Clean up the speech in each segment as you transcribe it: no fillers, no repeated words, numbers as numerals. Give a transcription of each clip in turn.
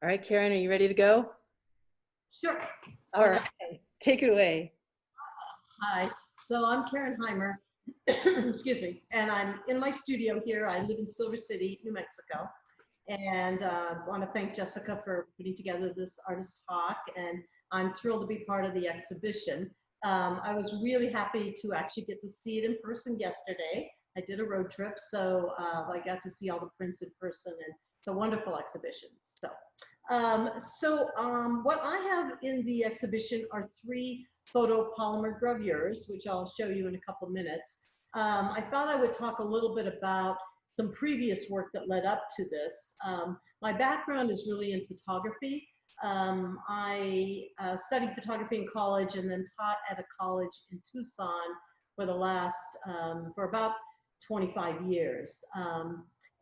All right, Karen, are you ready to go? Sure. All right, take it away. Hi. So I'm Karen Hymer, excuse me, and I'm in my studio here. I live in Silver City, New Mexico, and want to thank Jessica for putting together this artist talk. And I'm thrilled to be part of the exhibition. I was really happy to actually get to see it in person yesterday. I did a road trip, so I got to see all the prints in person, and it's a wonderful exhibition. What I have in the exhibition are three photopolymer gravures, which I'll show you in a couple minutes. I thought I would talk a little bit about some previous work that led up to this. My background is really in photography. I studied photography in college and then taught at a college in Tucson for the last, for about 25 years.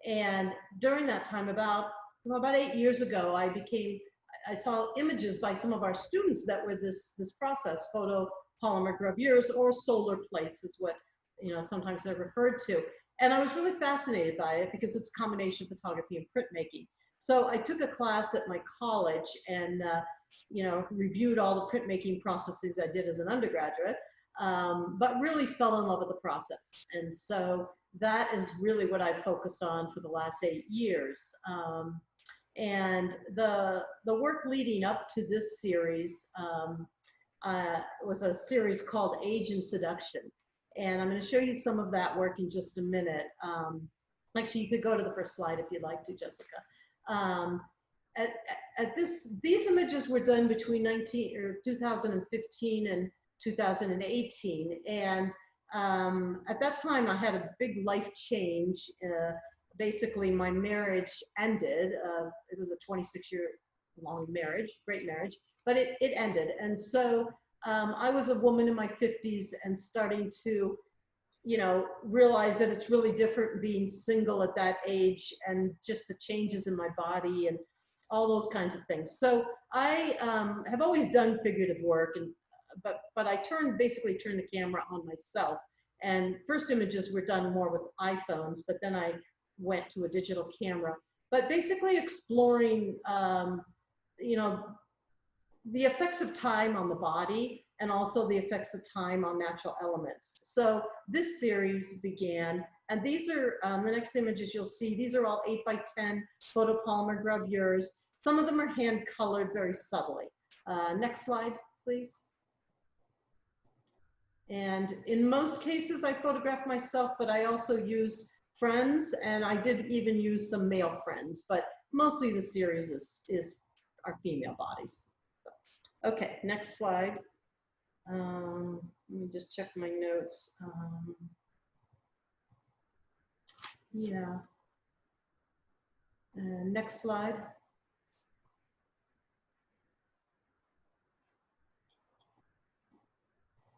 And during that time, about 8 years ago, I saw images by some of our students that were this process, photopolymer gravures, or solar plates is what sometimes they're referred to. And I was really fascinated by it because it's a combination of photography and printmaking. So I took a class at my college and reviewed all the printmaking processes I did as an undergraduate, but really fell in love with the process. And so that is really what I've focused on for the last 8 years. And the work leading up to this series was a series called Age and Seduction. And I'm going to show you some of that work in just a minute. Actually, you could go to the first slide if you'd like to, Jessica. These images were done between 2015 and 2018. And at that time, I had a big life change. Basically, my marriage ended. It was a 26-year-long marriage, great marriage, but it ended. And so I was a woman in my 50s and starting to, realize that it's really different being single at that age and just the changes in my body and all those kinds of things. So I have always done figurative work, but I basically turned the camera on myself. And first images were done more with iPhones, but then I went to a digital camera. But basically exploring, the effects of time on the body and also the effects of time on natural elements. So this series began, and these are the next images you'll see. These are all 8x10 photopolymer gravures. Some of them are hand colored very subtly. Next slide, please. And in most cases, I photographed myself, but I also used friends, and I did even use some male friends, but mostly the series are female bodies. Okay, next slide. Let me just check my notes. Yeah. And next slide.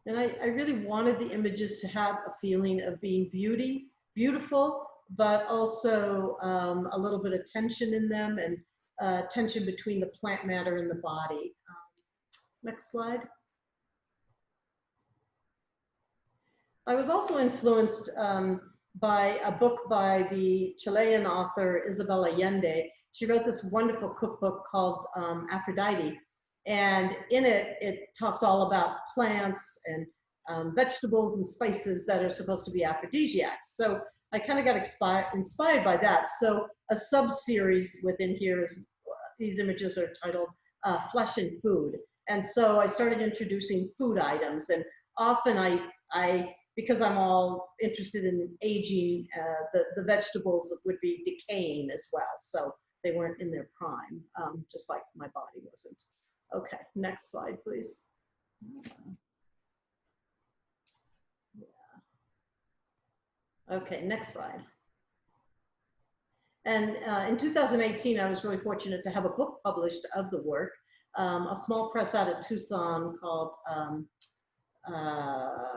And I really wanted the images to have a feeling of being beautiful, but also a little bit of tension in them and tension between the plant matter and the body. Next slide. I was also influenced by a book by the Chilean author Isabel Allende. She wrote this wonderful cookbook called Aphrodite. And in it, it talks all about plants and vegetables and spices that are supposed to be aphrodisiacs. So I kind of got inspired by that. So a sub-series within here is, these images are titled Flesh and Food. And so I started introducing food items. And often because I'm all interested in aging, the vegetables would be decaying as well. So they weren't in their prime, just like my body wasn't. Okay, next slide, please. Okay, next slide. And in 2018, I was really fortunate to have a book published of the work. A small press out of Tucson called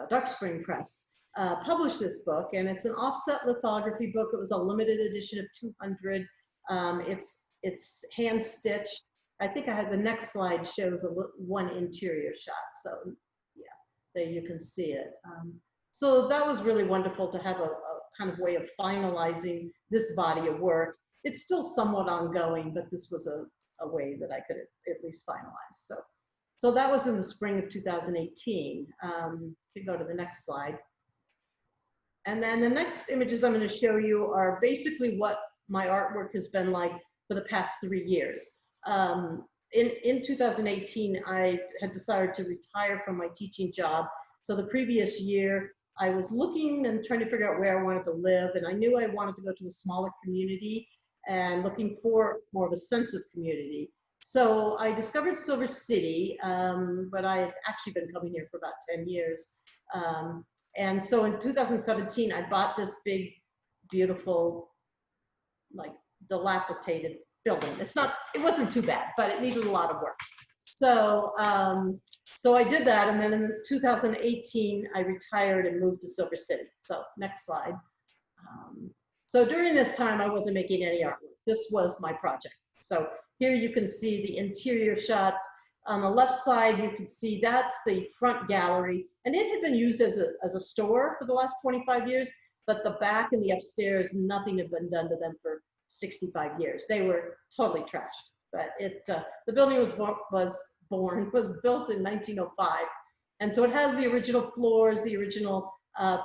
Dark Spring Press published this book, and it's an offset lithography book. It was a limited edition of 200. It's hand stitched. I think I had the next slide shows one interior shot. So yeah, there you can see it. So that was really wonderful to have a kind of way of finalizing this body of work. It's still somewhat ongoing, but this was a a way that I could at least finalize. So that was in the spring of 2018. Could go to the next slide. And then the next images I'm going to show you are basically what my artwork has been like for the past 3 years. In 2018, I had decided to retire from my teaching job. So the previous year, I was looking and trying to figure out where I wanted to live, and I knew I wanted to go to a smaller community and looking for more of a sense of community. So I discovered Silver City, but I had actually been coming here for about 10 years. And so in 2017, I bought this big, beautiful, like dilapidated building. It wasn't too bad, but it needed a lot of work. So, so I did that, and then in 2018, I retired and moved to Silver City. So next slide. So during this time, I wasn't making any artwork. This was my project. So here you can see the interior shots. On the left side, you can see that's the front gallery, and it had been used as a store for the last 25 years, but the back and the upstairs, nothing had been done to them for 65 years. They were totally trashed, but the building was built in 1905. And so it has the original floors, the original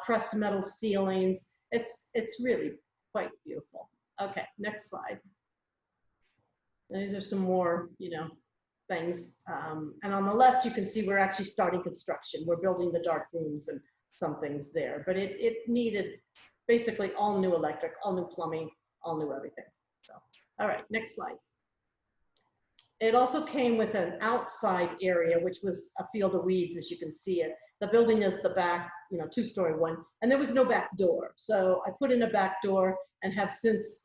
pressed metal ceilings. It's really quite beautiful. Okay, next slide. These are some more, things. And on the left, you can see we're actually starting construction. We're building the dark rooms and some things there, but it needed basically all new electric, all new plumbing, all new everything. So, all right, next slide. It also came with an outside area, which was a field of weeds, as you can see it. The building is the back, 2-story one, and there was no back door. So I put in a back door and have since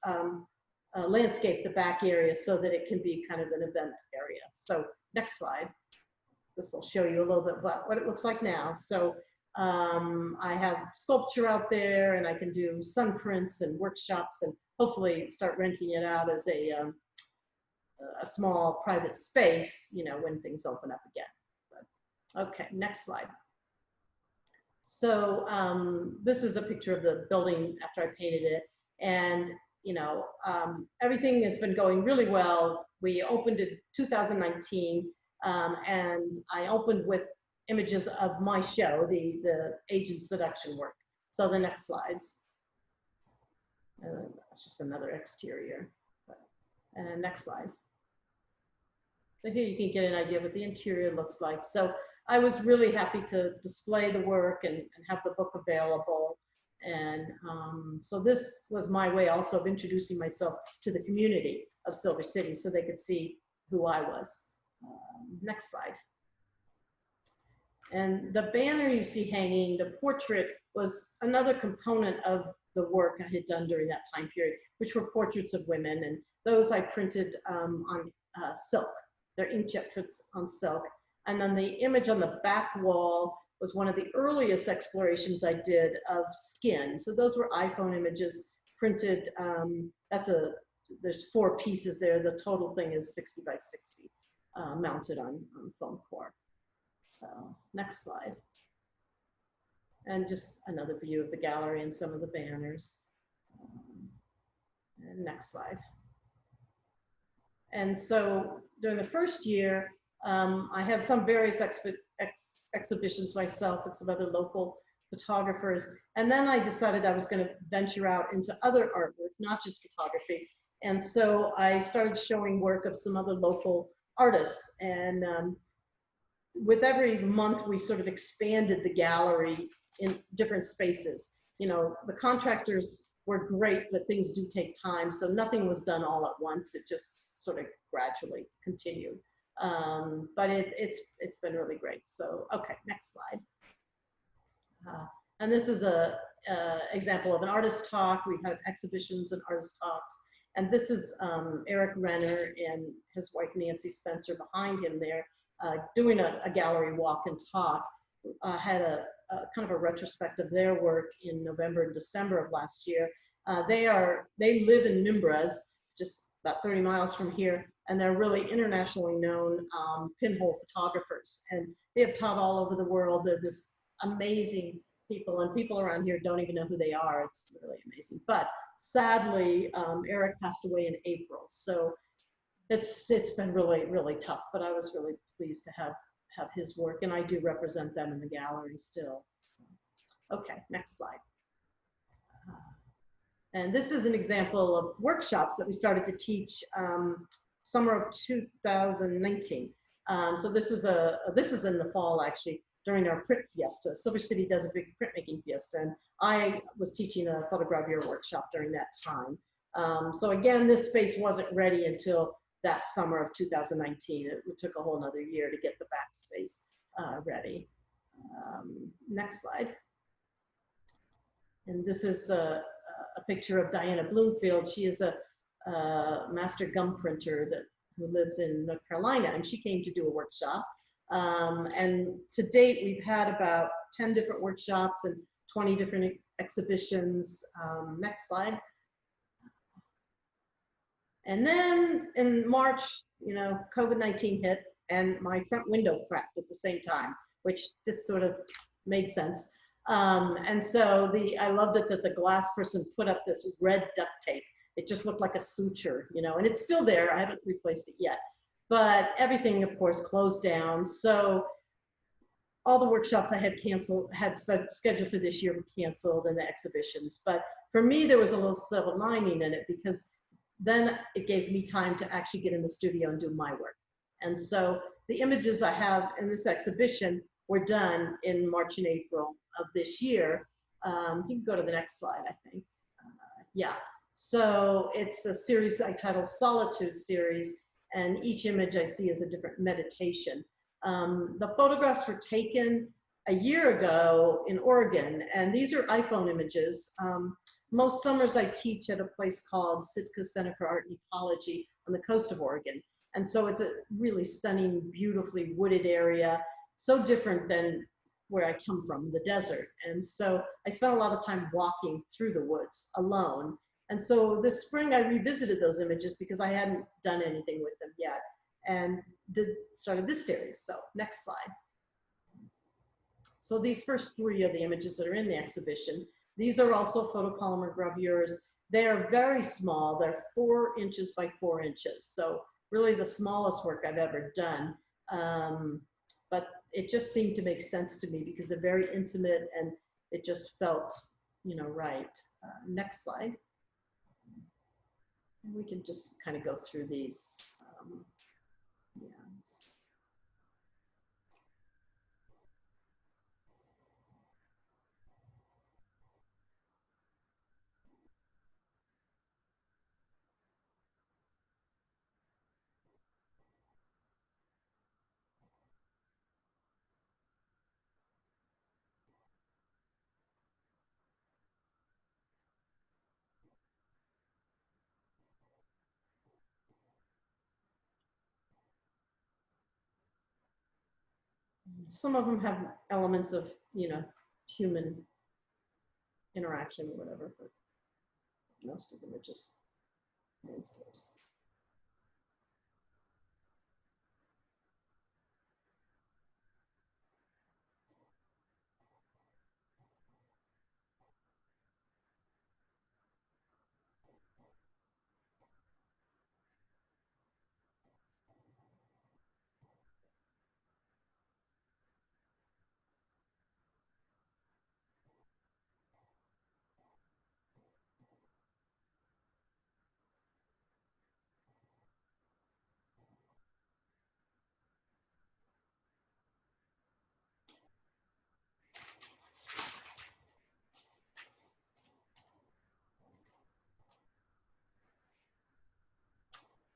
landscaped the back area so that it can be kind of an event area. So next slide. This will show you a little bit about what it looks like now. So I have sculpture out there, and I can do sun prints and workshops, and hopefully start renting it out as a small private space, when things open up again. But, okay, next slide. So this is a picture of the building after I painted it, and everything has been going really well. We opened in 2019, and I opened with images of my show, the Agent Seduction work. So the next slides. That's just another exterior. And next slide. So here you can get an idea of what the interior looks like. So I was really happy to display the work and have the book available. And so this was my way also of introducing myself to the community of Silver City so they could see who I was. Next slide. And the banner you see hanging, the portrait, was another component of the work I had done during that time period, which were portraits of women. And those I printed on silk. They're inkjet prints on silk. And then the image on the back wall was one of the earliest explorations I did of skin. So those were iPhone images printed. There's 4 pieces there. The total thing is 60 by 60, mounted on foam core. So next slide. And just another view of the gallery and some of the banners. And next slide. And so during the first year, I had some various exhibitions myself and some other local photographers. And then I decided I was going to venture out into other artwork, not just photography. And so I started showing work of some other local artists. And with every month, we sort of expanded the gallery in different spaces. The contractors were great, but things do take time. So nothing was done all at once. It just sort of gradually continued. But it's been really great. So, okay, next slide. And this is a example of an artist talk. We have exhibitions and artist talks. And this is Eric Renner and his wife Nancy Spencer behind him there, doing a gallery walk and talk. Had a kind of a retrospective of their work in November and December of last year. They live in Mimbres, just about 30 miles from here, and they're really internationally known pinhole photographers. And they have taught all over the world. They're this amazing people, and people around here don't even know who they are. It's really amazing. But sadly, Eric passed away in April. So it's been really, really tough, but I was really pleased to have his work, and I do represent them in the gallery still. Okay, next slide. And this is an example of workshops that we started to teach summer of 2019. So this is in the fall, actually, during our print fiesta. Silver City does a big printmaking fiesta, and I was teaching a photogravure workshop during that time. So again, this space wasn't ready until that summer of 2019. It took a whole nother year to get the backspace ready. Next slide. And this is a picture of Diana Bloomfield. She is a master gum printer who lives in North Carolina, and she came to do a workshop. And to date, we've had about 10 different workshops and 20 different exhibitions. Next slide. And then in March, you know, COVID-19 hit, and my front window cracked at the same time, which just sort of made sense. And so I loved it that the glass person put up this red duct tape. It just looked like a suture, you know, and it's still there. I haven't replaced it yet, but everything, of course, closed down. So all the workshops I had scheduled for this year were canceled, and the exhibitions. But for me, there was a little silver lining in it, because then it gave me time to actually get in the studio and do my work. And so the images I have in this exhibition were done in March and April of this year. You can go to the next slide, I think. Yeah, so it's a series I titled Solitude Series, and each image I see is a different meditation. The photographs were taken a year ago in Oregon, and these are iPhone images. Most summers I teach at a place called Sitka Center for Art and Ecology on the coast of Oregon. And so it's a really stunning, beautifully wooded area, so different than where I come from, the desert. And so I spent a lot of time walking through the woods alone. And so this spring I revisited those images because I hadn't done anything with them yet, and started this series. So next slide. So these first three are the images that are in the exhibition. These are also photopolymer gravures. They are very small. They're 4 inches by 4 inches. So really the smallest work I've ever done. But it just seemed to make sense to me because they're very intimate, and it just felt, you know, right. Next slide. And we can just kind of go through these. Yeah. Some of them have elements of, you know, human interaction or whatever, but most of them are just landscapes.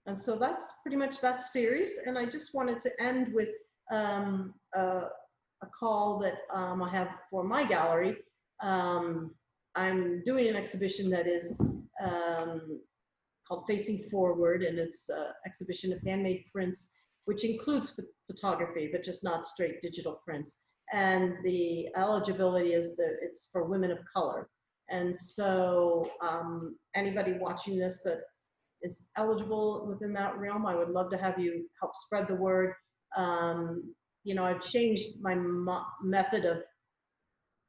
And so that's pretty much that series. And I just wanted to end with a call that I have for my gallery. I'm doing an exhibition that is called Facing Forward, and it's an exhibition of handmade prints, which includes photography, but just not straight digital prints. And the eligibility is that it's for women of color. And so anybody watching this that is eligible within that realm, I would love to have you help spread the word. You know, I've changed my method of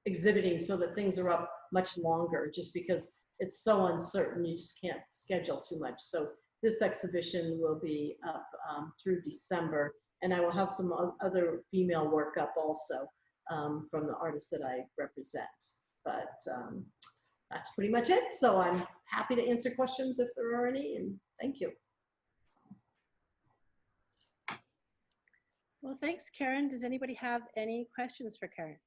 exhibiting so that things are up much longer, just because it's so uncertain, you just can't schedule too much. So this exhibition will be up through December, and I will have some other female work up also from the artists that I represent. But that's pretty much it. So I'm happy to answer questions if there are any, and thank you. Well, thanks, Karen. Does anybody have any questions for Karen?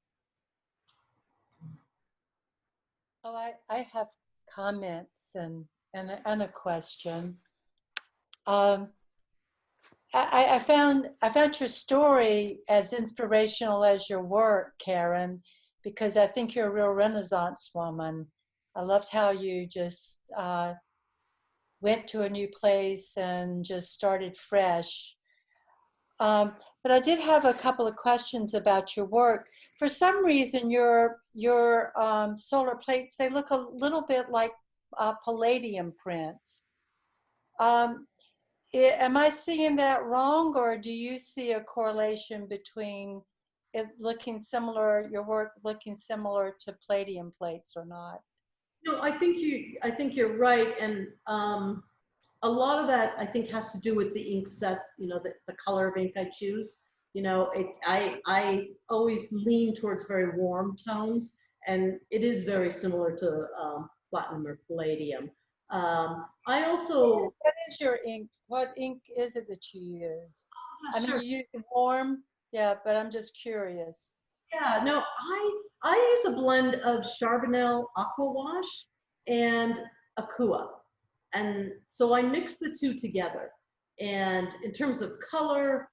Oh, I have comments and a question. I found your story as inspirational as your work, Karen, because I think you're a real Renaissance woman. I loved how you just went to a new place and just started fresh. But I did have a couple of questions about your work. For some reason, your solar plates, they look a little bit like palladium prints. Am I seeing that wrong, or do you see a correlation between it looking similar, your work looking similar to palladium plates or not? No, I think you're right, and a lot of that I think has to do with the ink set. You know, the color of ink I choose. You know, I always lean towards very warm tones, and it is very similar to platinum or palladium. I also. What is your ink? What ink is it that you use? I mean, Sure. you use warm, yeah, but I'm just curious. Yeah, no, I use a blend of Charbonnel Aqua Wash and Akua. And so I mix the two together. And in terms of color,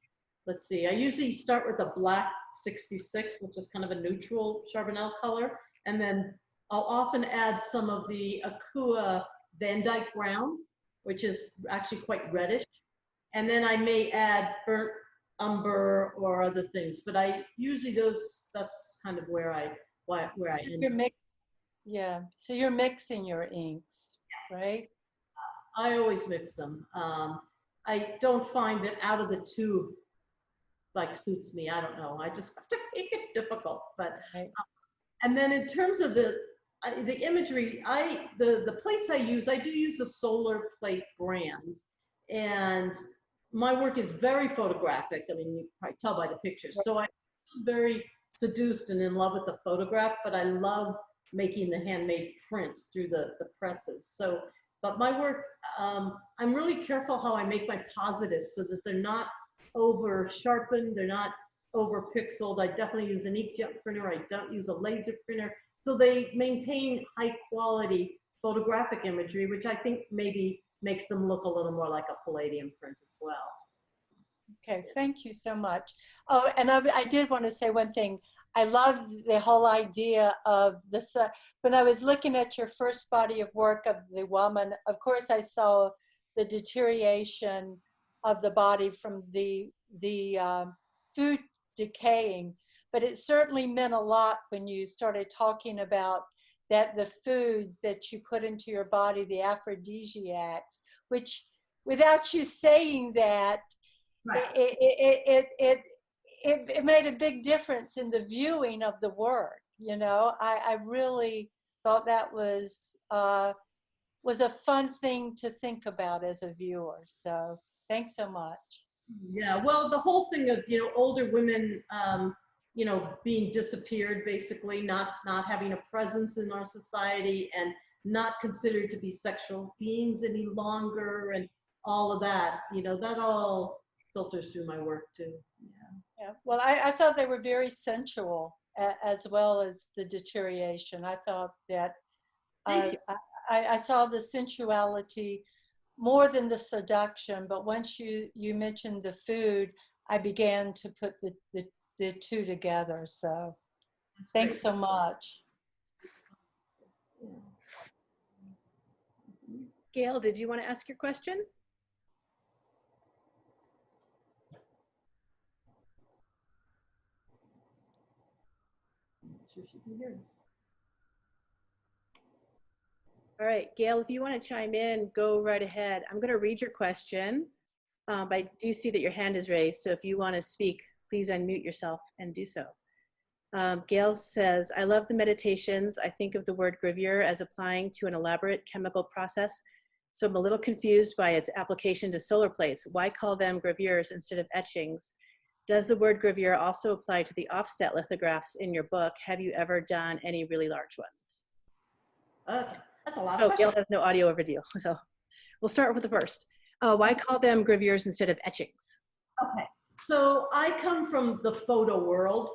let's see, I usually start with a black 66, which is kind of a neutral Charbonnel color. And then I'll often add some of the Akua Van Dyke Brown, which is actually quite reddish. And then I may add burnt umber or other things, but I usually that's kind of where I So end you're up. yeah, so you're mixing your inks, right? I always mix them. I don't find that out of the tube like suits me. I don't know. I just have to make it difficult. But Right. and then in terms of the imagery, the plates I use, I do use a solar plate brand, and my work is very photographic. I mean, you can probably tell by the pictures. So I'm very seduced and in love with the photograph, but I love making the handmade prints through the presses. So, but my work, I'm really careful how I make my positives so that they're not over sharpened, they're not over pixeled. I definitely use an Inkjet printer. I don't use a laser printer. So they maintain high quality photographic imagery, which I think maybe makes them look a little more like a palladium print as well. Okay, thank you so much. Oh, and I did want to say one thing. I love the whole idea of this. When I was looking at your first body of work of the woman, of course, I saw the deterioration of the body from the food decaying, but it certainly meant a lot when you started talking about that the foods that you put into your body, the aphrodisiacs, which without you saying that, Right. it made a big difference in the viewing of the work. You know, I really thought that was a fun thing to think about as a viewer. So thanks so much. Yeah, well, the whole thing of, older women, being disappeared, basically, not having a presence in our society and not considered to be sexual beings any longer, and all of that, that all filters through my work too. Yeah. Well, I thought they were very sensual as well as the deterioration. I thought that I saw the sensuality more than the seduction, but once you mentioned the food, I began to put the two together. So thanks so much. Gail, did you want to ask your question? I'm not sure she can hear us. All right, Gail, if you want to chime in, go right ahead. I'm going to read your question. But I do see that your hand is raised, so if you want to speak, please unmute yourself and do so. Gail says, I love the meditations. I think of the word gravure as applying to an elaborate chemical process So I'm a little confused by its application to solar plates. Why call them gravures instead of etchings? Does the word gravure also apply to the offset lithographs in your book? Have you ever done any really large ones? Okay, that's a lot of Oh, Gail questions. has no audio over video, so we'll start with the first. Why call them gravures instead of etchings? Okay, so I come from the photo world,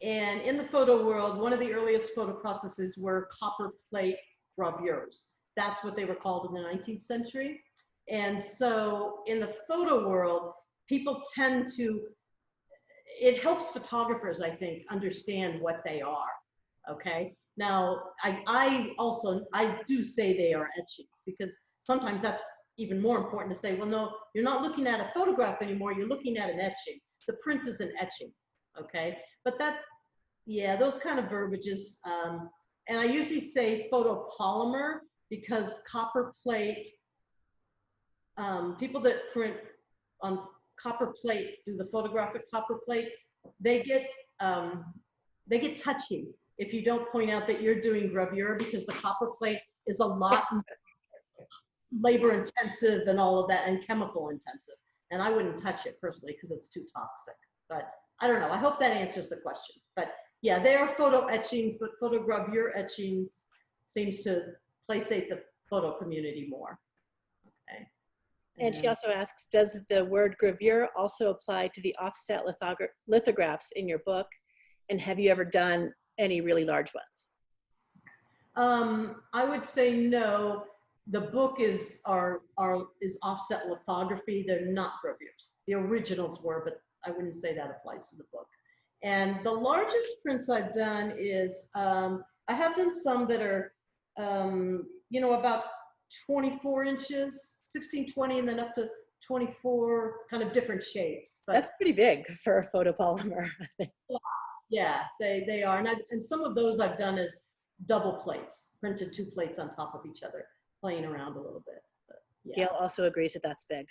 and in the photo world, one of the earliest photo processes were copper plate gravures. That's what they were called in the 19th century. And so in the photo world, people tend to, it helps photographers, I think, understand what they are, okay? Now, I do say they are etchings because sometimes that's even more important to say, well, no, you're not looking at a photograph anymore, you're looking at an etching. The print is an etching, okay? But that, yeah, those kind of verbiages, and I usually say photopolymer because copper plate, people that print on copper plate, do the photographic copper plate, they get touchy if you don't point out that you're doing gravure because the copper plate is a lot labor intensive and all of that and chemical intensive. And I wouldn't touch it personally because it's too toxic. But I don't know. I hope that answers the question. But yeah, they are photo etchings, but photogravure etchings seems to placate the photo community more. Okay. And she also asks, does the word gravure also apply to the offset lithographs in your book? And have you ever done any really large ones? I would say no. The book is offset lithography. They're not gravures. The originals were, but I wouldn't say that applies to the book. And the largest prints I've done is, I have done some that are, you know, about 24 inches, 16, 20, and then up to 24, kind of different shapes. But that's pretty big for a photopolymer, I think. Yeah, they are. And some of those I've done as double plates, printed 2 plates on top of each other, playing around a little bit. But, yeah. Gail also agrees that that's big.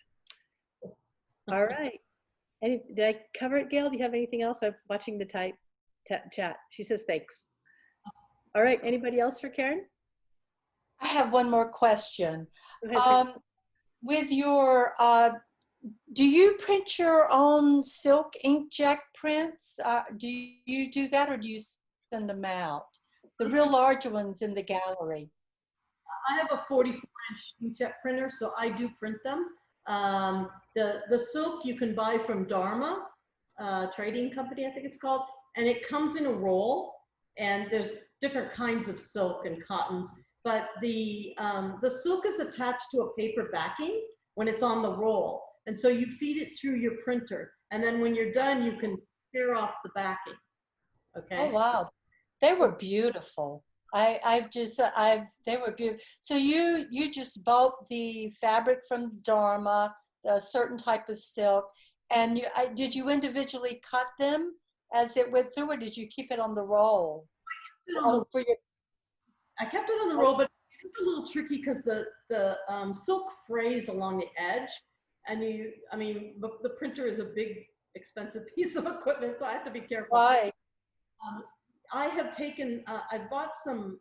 All right. Did I cover it, Gail? Do you have anything else? I'm watching the chat. She says thanks. All right. Anybody else for Karen? I have one more question. Go ahead, with your, do you print your own silk inkjet prints? Do you do that, or do you send them out? The real large ones in the gallery. I have a 44-inch inkjet printer, so I do print them. The silk you can buy from Dharma Trading Company, I think it's called, and it comes in a roll. And there's different kinds of silk and cottons, but the silk is attached to a paper backing when it's on the roll, and so you feed it through your printer, and then when you're done, you can tear off the backing. Okay. Oh wow, they were beautiful. They were beautiful. So you just bought the fabric from Dharma, a certain type of silk, and did you individually cut them as it went through, or did you keep it on the roll? I kept it on the roll, but it's a little tricky because the silk frays along the edge, and the printer is a big, expensive piece of equipment, so I have to be careful. Right. I have taken, I bought some,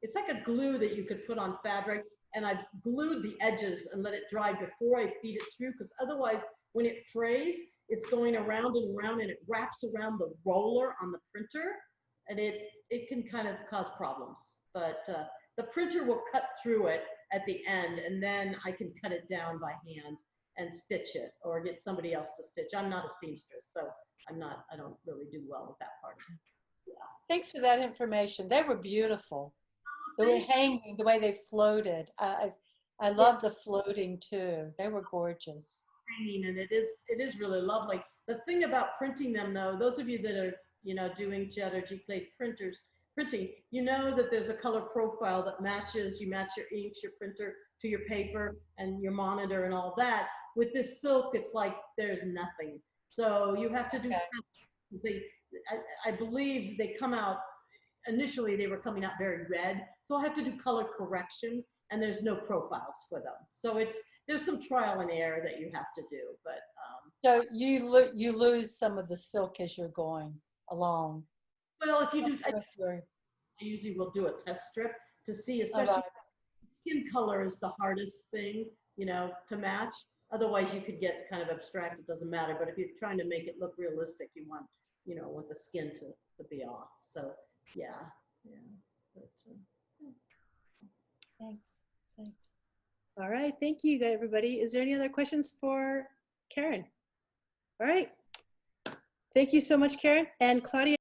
it's like a glue that you could put on fabric, and I've glued the edges and let it dry before I feed it through, because otherwise, when it frays, it's going around and around, and it wraps around the roller on the printer, and it can kind of cause problems. But the printer will cut through it at the end, and then I can cut it down by hand and stitch it, or get somebody else to stitch. I'm not a seamstress, so I don't really do well with that part. Yeah. Thanks for that information. They were beautiful. They were hanging, the way they floated. I love the floating too. They were gorgeous. And it is really lovely. The thing about printing them, though, those of you that are doing inkjet or G-plate printing, you know that there's a color profile that matches. You match your inks, your printer to your paper and your monitor and all that. With this silk, it's like there's nothing. So you have to do, okay. I believe they come out, initially they were coming out very red. So I have to do color correction, and there's no profiles for them. So there's some trial and error that you have to do, but. So you lose some of the silk as you're going along. Well, if you do, I usually will do a test strip to see, especially skin color is the hardest thing, you know, to match. Otherwise, you could get kind of abstract. It doesn't matter. But if you're trying to make it look realistic, you want, you know, want the skin to be off. So yeah, yeah. But, Thanks. Thanks. All right, thank you, everybody. Is there any other questions for Karen? All right. Thank you so much, Karen. And Claudia,